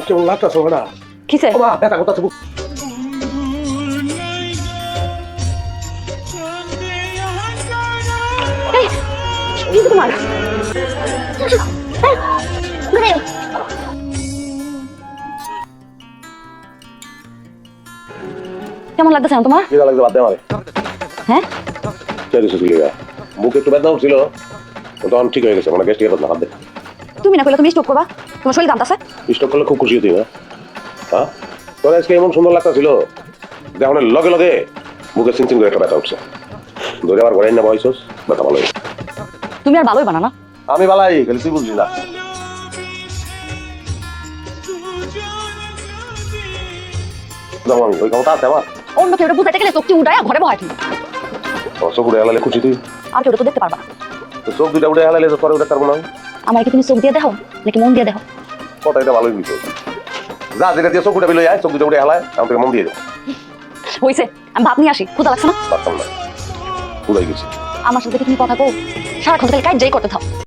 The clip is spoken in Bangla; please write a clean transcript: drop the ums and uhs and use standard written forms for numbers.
কেমন লাগতেছে ওটা কিসে বাবা ব্যথা করতেছে বুক কি তোমার কেমন লাগতেছে না তোমার? কি লাগছে বাদ দে আমারে হ্যাঁ কে দিছিস কি বুকে একটু ব্যথা উঠছিল তখন ঠিক হয়ে গেছে মানে গ্যাস্ট্রিক ব্যথা বাদ দে তুমি না কইলে তুমি স্টপ করবা, তোমার শরীর কাঁপতাছে। স্টক করলে খুব খুশি হতি না হ্যাঁ তোর আজকে এমন সুন্দর লাগতেছিল যখন লগে লগে বুকে চিনচিন করে একটা ব্যথা উঠছে ধরে আবার ঘরে না বয়সস ব্যথা ভালো হয়েছে তুমি আর ভালোই বানা না। আমি বালাই খালি তুই বুঝলি না যেমন ওই ক্ষমতা আছে আমার অন্য কেউ বুঝাইতে গেলে চোখটি উঠায় ঘরে বহাই তুমি। তোর চোখ উঠে হেলালে খুশি তুই আর কেউ তো দেখতে পারবা না। তো চোখ দুইটা উঠে হেলালে তো পরে উঠে পারবো না আমার কি তুমি চোখ দিয়ে দেখো নাকি মন দিয়ে দেখো? কথা এটা ভালোই বুঝছো যা যেটা দিয়ে চোখ উঠে বিলো যায় চোখ দুইটা উঠে হেলায় আমি তোকে মন দিয়ে দেবো হইছে আমি ভাত নিয়ে আসি, ক্ষুধা লাগছে না? পারতাম না উড়াই গেছি আমার সাথে কি তুমি কথা কও সারাক্ষণ খালি কাজ যাই করতে থাও।